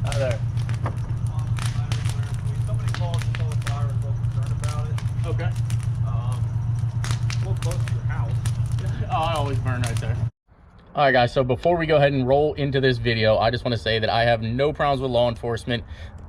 Hi there. Somebody called and told us I was a little concerned about it. Okay. A little close to your house. Oh, I always burn right there. All right, guys, so before we go ahead and roll into this video, I just want to say that I have no problems with law enforcement.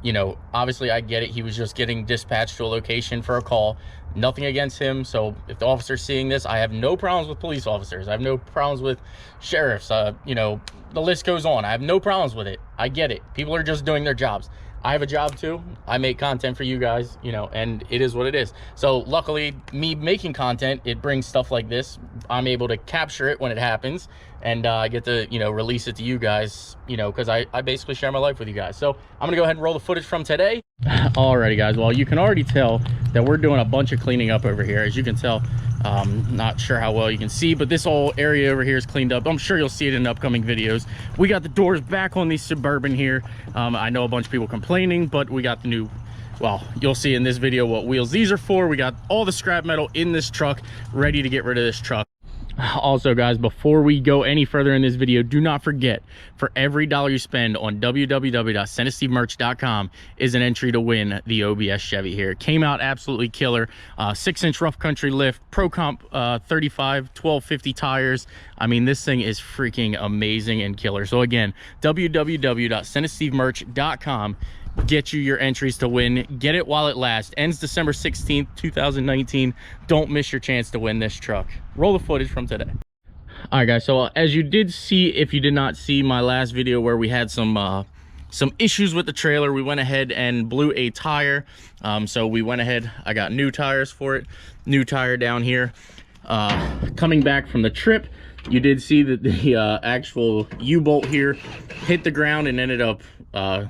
You know, obviously I get it. He was just getting dispatched to a location for a call. Nothing against him. So if the officer's seeing this, I have no problems with police officers. I have no problems with sheriffs. You know, the list goes on. I have no problems with it. I get it. People are just doing their jobs. I have a job too. I make content for you guys, you know, and it is what it is. So luckily, me making content, it brings stuff like this. I'm able to capture it when it happens, and I get to, you know, release it to you guys, you know, because I basically share my life with you guys. So I'm gonna go ahead and roll the footage from today. Alrighty, guys. Well, you can already tell that we're doing a bunch of cleaning up over here. As you can tell, not sure how well you can see, but this whole area over here is cleaned up. I'm sure you'll see it in upcoming videos. We got the doors back on the Suburban here. I know a bunch of people complaining, but we got the new, well, you'll see in this video what wheels these are for. We got all the scrap metal in this truck ready to get rid of this truck. Also, guys, before we go any further in this video, do not forget, for every dollar you spend on www.SenditSteveMerch.com is an entry to win the OBS Chevy here. It came out absolutely killer. 6-inch rough country lift, Pro Comp 35 1250 tires. I mean, this thing is freaking amazing and killer. So again, www.SenditSteveMerch.com. Get you your entries to win. Get it while it lasts. Ends December 16th 2019. Don't miss your chance to win this truck. Roll the footage from today. All right, guys, so as you did see, if you did not see my last video where we had some issues with the trailer, we went ahead and blew a tire. So we went ahead, I got new tires for it, new tire down here. Coming back from the trip, you did see that the actual U-bolt here hit the ground and ended up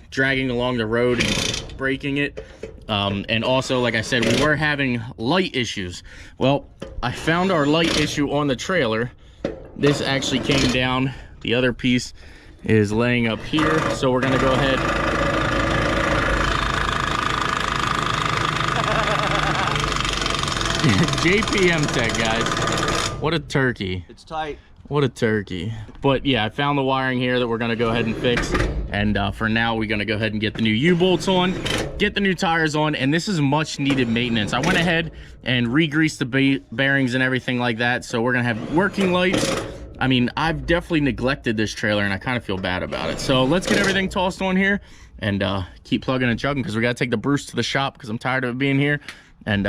dragging along the road and breaking it. And also, like I said, we were having light issues. Well, I found our light issue on the trailer. This actually came down. The other piece is laying up here. So we're gonna go ahead. JPM Tech, guys. What a turkey. It's tight. What a turkey. But yeah, I found the wiring here that we're gonna go ahead and fix. And for now, we're gonna go ahead and get the new U-bolts on, get the new tires on, and this is much needed maintenance. I went ahead and re-greased the bearings and everything like that. So we're gonna have working lights. I mean, I've definitely neglected this trailer and I kind of feel bad about it. So let's get everything tossed on here and keep plugging and chugging, because we gotta take the Bruce to the shop because I'm tired of it being here. And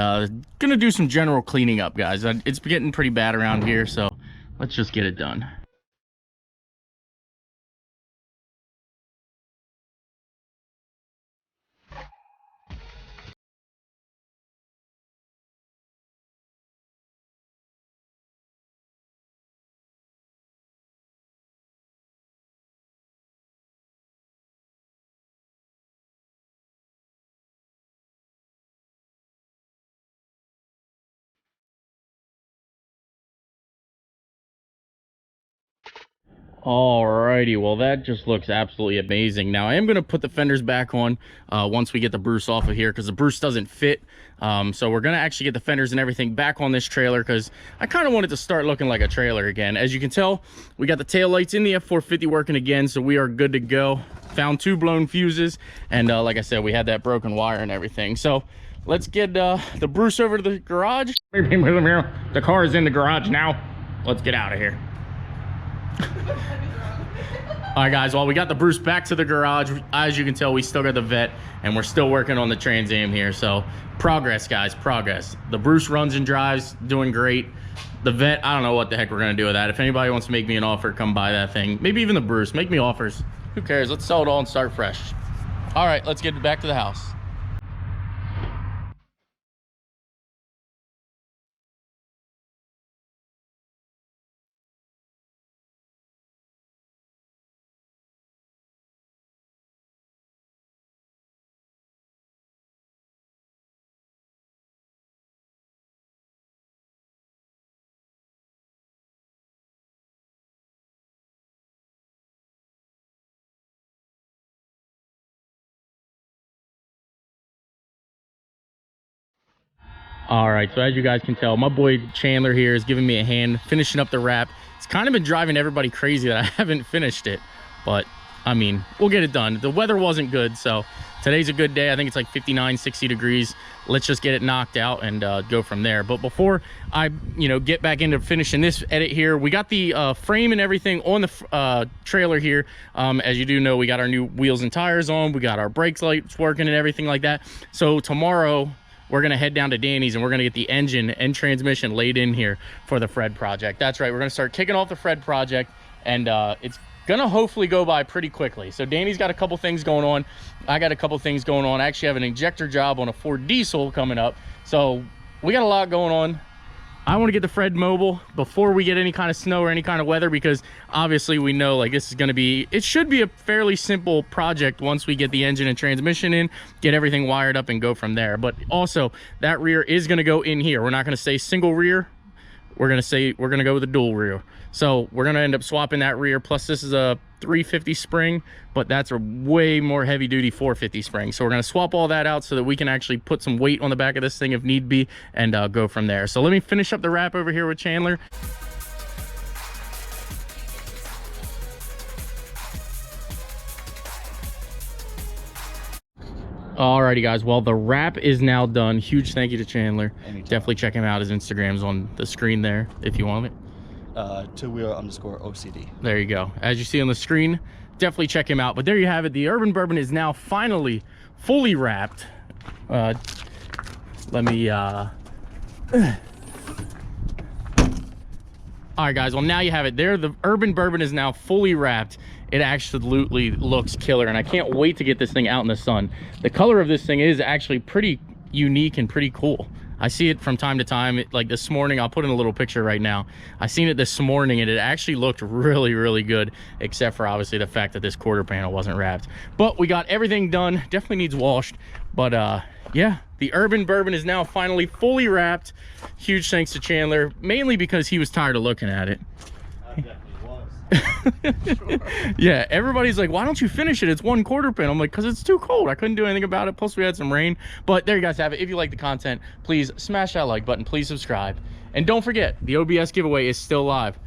gonna do some general cleaning up, guys. It's getting pretty bad around here, so let's just get it done. Alrighty, well, that just looks absolutely amazing. Now I am going to put the fenders back on once we get the Bruce off of here, because the Bruce doesn't fit. So we're going to actually get the fenders and everything back on this trailer, because I kind of wanted to start looking like a trailer again. As you can tell, we got the tail lights in the F450 working again, so we are good to go. Found 2 blown fuses, and like I said, we had that broken wire and everything. So let's get the Bruce over to the garage. The car is in the garage now. Let's get out of here. All right, guys, well, we got the Bruce back to the garage. As you can tell, we still got the vet, and we're still working on the Trans Am here. So progress, guys, progress. The Bruce runs and drives, doing great. The vet, I don't know what the heck we're gonna do with that. If anybody wants to make me an offer, come buy that thing. Maybe even the Bruce, make me offers. Who cares? Let's sell it all and start fresh. All right, let's get back to the house. All right, so as you guys can tell, my boy Chandler here is giving me a hand finishing up the wrap. It's kind of been driving everybody crazy that I haven't finished it, but I mean, we'll get it done. The weather wasn't good, so today's a good day. I think it's like 59, 60 degrees. Let's just get it knocked out and go from there. But before I, get back into finishing this edit here, we got the frame and everything on the trailer here. As you do know, we got our new wheels and tires on. We got our brakes lights working and everything like that. So tomorrow, we're going to head down to Danny's and we're going to get the engine and transmission laid in here for the Fred project. That's right. We're going to start kicking off the Fred project, and it's gonna hopefully go by pretty quickly. So Danny's got a couple things going on. I got a couple things going on. I actually have an injector job on a Ford diesel coming up. So we got a lot going on. I want to get the Fred mobile before we get any kind of snow or any kind of weather, because obviously we know like this is going to be, it should be a fairly simple project once we get the engine and transmission in, get everything wired up and go from there. But also that rear is going to go in here. We're not going to say single rear. We're going to go with a dual rear. So we're going to end up swapping that rear. Plus this is a 350 spring, but that's a way more heavy duty 450 spring. So we're going to swap all that out so that we can actually put some weight on the back of this thing if need be, and go from there. So let me finish up the wrap over here with Chandler. Alrighty guys, well the wrap is now done. Huge thank you to Chandler. Anytime. Definitely check him out. His Instagram's on the screen there if you want it. _OCD. There you go. As you see on the screen, definitely check him out. But there you have it. The Urban Bourbon is now finally fully wrapped. Let me all right guys, well now you have it there. The Urban Bourbon is now fully wrapped. It absolutely looks killer, and I can't wait to get this thing out in the sun. The color of this thing is actually pretty unique and pretty cool. I see it from time to time. Like this morning, I'll put in a little picture right now. I seen it this morning and it actually looked really, really good, except for obviously the fact that this quarter panel wasn't wrapped. But we got everything done. Definitely needs washed. But yeah, the Urban Bourbon is now finally fully wrapped. Huge thanks to Chandler, mainly because he was tired of looking at it. I definitely was. Yeah, everybody's like, why don't you finish it? It's one quarter panel. I'm like, because it's too cold. I couldn't do anything about it. Plus we had some rain. But there you guys have it. If you like the content, please smash that like button. Please subscribe, and don't forget, the OBS giveaway is still live.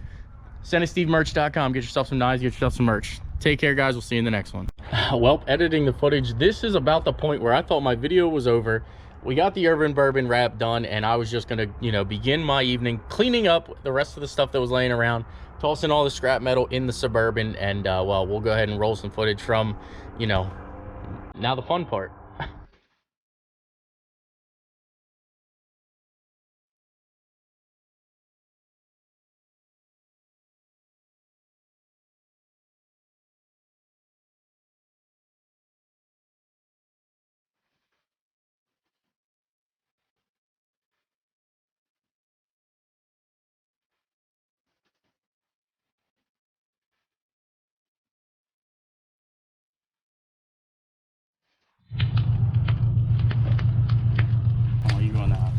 SenditSteveMerch.com. Get yourself some knives, get yourself some merch. Take care guys, we'll see you in the next one. Well, editing the footage, this is about the point where I thought my video was over. We got the Urban Bourbon wrap done, and I was just gonna begin my evening cleaning up the rest of the stuff that was laying around, tossing all the scrap metal in the Suburban, and well, we'll go ahead and roll some footage from now the fun part. Oh, you going out?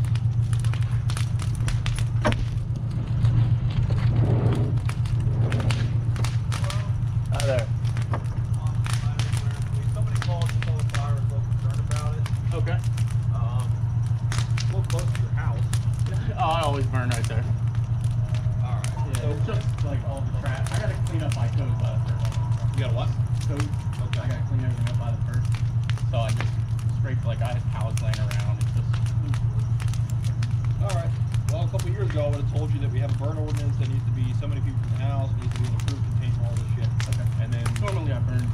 Hi there. Somebody called to tell the fire was a little concerned about it. Okay. A little close to your house. Oh, I always burn right there. Alright. Yeah, So, it's just like all the trash. I gotta clean up my toes by the first. you got a what? Toes. Okay. I gotta clean everything up by the first. So I just scraped, like I had pallets laying around. It's just Alright. Well, a couple years ago, I would have told you that we have a burn ordinance. There needs to be so many people in the house. There needs to be an approved container, all this shit. okay. And then, Normally I burn.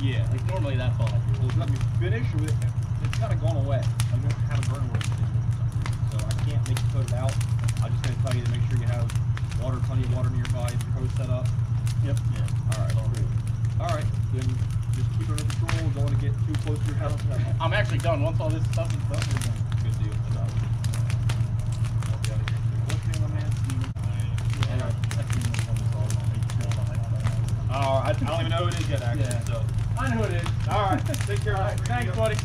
yeah. Like normally that's all I do. Well, let me finish. It's kind of gone away. I don't have a burn ordinance anymore. So I can't make you put it out. I'm just going to tell you to make sure you have water, plenty of water nearby, your hose set up. Yep. Yeah. Alright, cool. Alright, then just keep it under control. Don't want to get too close to your house. I'm actually done. Once all this stuff is done, we're done. Good deal. I'll be out of here soon. What's your name, my man? I don't even know who it is yet, actually. Yeah. So, I know who it is. alright, take care. All right, thanks, buddy.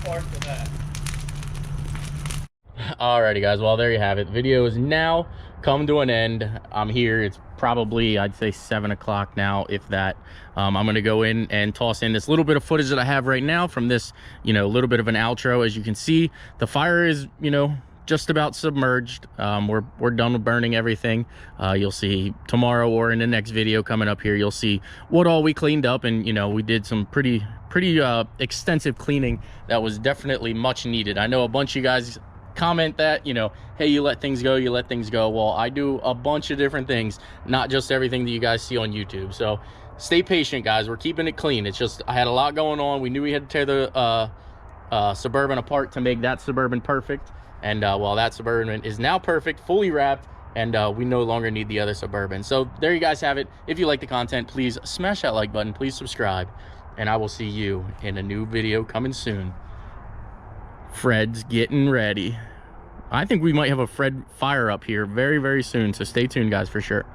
parts of that. Alrighty guys, well there you have it. Video is now come to an end. I'm here, it's probably I'd say 7 o'clock now, if that. I'm gonna go in and toss in this little bit of footage that I have right now from this, you know, little bit of an outro. As you can see, the fire is, you know, just about submerged. We're done with burning everything. You'll see tomorrow or in the next video coming up here, you'll see what all we cleaned up. And you know, we did some pretty extensive cleaning that was definitely much needed. I know a bunch of you guys comment that, you know, hey, you let things go, you let things go. Well, I do a bunch of different things, not just everything that you guys see on YouTube. So stay patient guys, we're keeping it clean. It's just I had a lot going on. We knew we had to tear the Suburban apart to make that Suburban perfect. And well, that Suburban is now perfect, fully wrapped, and we no longer need the other Suburban. So there you guys have it. If you like the content, please smash that like button, please subscribe, and I will see you in a new video coming soon. Fred's getting ready. I think we might have a Fred fire up here very, very soon, so stay tuned guys for sure.